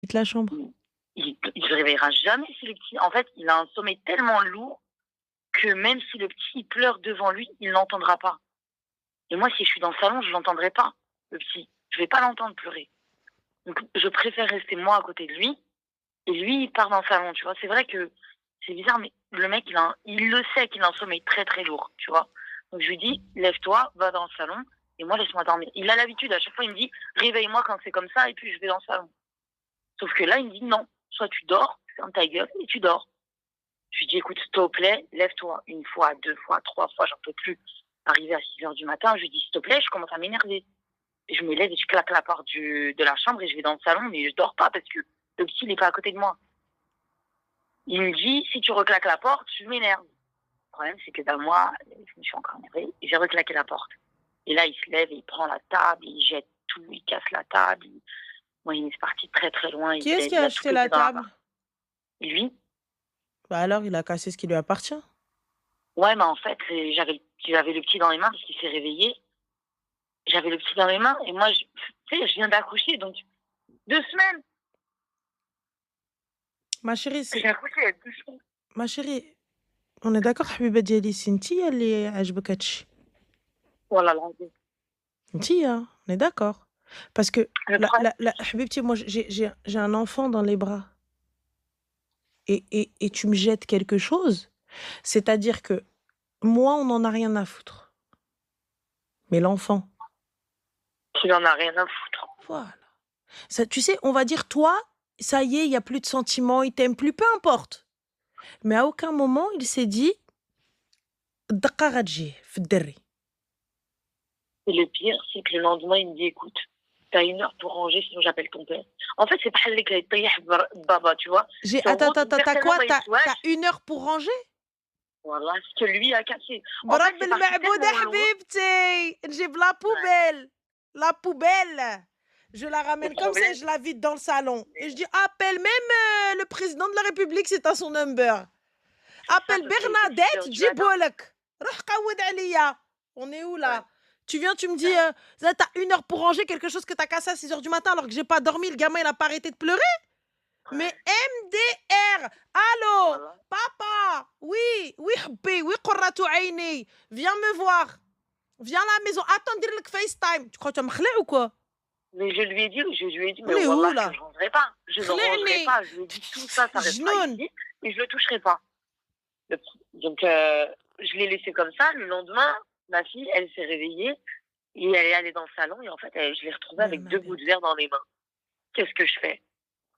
quitte la chambre. Il se réveillera jamais si le petit en fait, il a un sommeil tellement lourd que même si le petit, il pleure devant lui, il l'entendra pas. Et moi, si je suis dans le salon, je l'entendrai pas, le petit. Je vais pas l'entendre pleurer. Donc je préfère rester moi à côté de lui et lui, il part dans le salon, tu vois? C'est vrai que c'est bizarre, mais le mec, il le sait qu'il a un sommeil très, très lourd, tu vois? Donc je lui dis: «Lève-toi, va dans le salon et moi laisse-moi dormir». Il a l'habitude, à chaque fois, il me dit: «Réveille-moi quand c'est comme ça» et puis je vais dans le salon. Sauf que là, il me dit: «Non, soit tu dors, ferme ta gueule et tu dors». Je lui dis: «Écoute, s'il te plaît, lève-toi». Une fois, 2 fois, 3 fois, j'en peux plus. Arrivé à 6 heures du matin, je lui dis: «S'il te plaît», je commence à m'énerver. Et je me lève et je claque la porte de la chambre et je vais dans le salon, mais je dors pas parce que le petit, il est pas à côté de moi. Il me dit: «Si tu reclaques la porte, je m'énerve». Le problème, c'est que moi, je me suis encore énervée et j'ai reclaqué la porte. Et là, il se lève et il prend la table, il jette tout, il casse la table. Moi, il est parti très, très loin, Qui est-ce qui a il a tout acheté pété la dans l'appart. table? Et lui, Bah alors, il a cassé ce qui lui appartient. ouais, mais en fait, j'avais le petit dans les mains parce qu'il s'est réveillé. J'avais le petit dans les mains et moi, tu sais, je viens d'accoucher, donc 2 semaines. Ma chérie, J'ai accouché il y a 2 semaines. ma chérie, on est d'accord حبيبة ديالي سي نتيا اللي عاجبك هادشي. Voilà, l'envie. نتيا, on est d'accord. Parce que Le problème, la حبيبتي, moi j'ai un enfant dans les bras et tu me jettes quelque chose, c'est-à-dire que moi, on en a rien à foutre. Mais l'enfant, qu'il en a rien à foutre. voilà. Ça, tu sais, on va dire toi, ça y est, il y a plus de sentiments, il t'aime plus, peu importe. Mais à aucun moment il s'est dit: «الدقة غتجي في الدري». Et le pire, c'est que le lendemain, il me dit: «Écoute, t'as 1 heure pour ranger, sinon j'appelle ton père». En fait, c'est بحال اللي كيطيح بابا, tu vois? J'ai C'est en gros, ton père tu tellement quoi? ما Tu as يسواش, 1 heure pour ranger? voilà, ce que lui a cassé. En fait, برب c'est parti المعبود tellement loin. حبيبتي، نجيب la Ouais. poubelle, la poubelle. Je la Le ramène comme ça et problème, je la vide dans le salon et je dis: «Appelle même, le président de la République si tu as son number. c'est ça, Appelle parce qu'il était 6 Bernadette heures du matin. تجيبه لك. روح قوّد عليَّ». On est où Ouais, là? Tu viens, tu me dis, ouais, «Là, tu as 1 heure pour ranger quelque chose que tu as cassé à 6 heures du matin alors que j'ai pas dormi, le gamin il a pas arrêté de pleurer?» Mais ouais, MDR! Allô? voilà. Papa! Oui, oui حبي, oui قرة عيني, viens me voir. Viens à la maison. Attends, ندير لك FaceTime. Tu crois que tu vas me خلع ou quoi? Mais je lui ai dit: On «Mais est où wallah que là? je rangerai pas. Je ne rangerai خلعني. pas». Je lui ai dit: «Tout ça, ça restera جنون. ici et je le toucherai pas». Donc, je l'ai laissé comme ça. Le lendemain, ma fille, elle s'est réveillée et elle est allée dans le salon et en fait, je l'ai retrouvée avec 2 bouts de Bernadette. verre dans les mains. Qu'est-ce que je fais?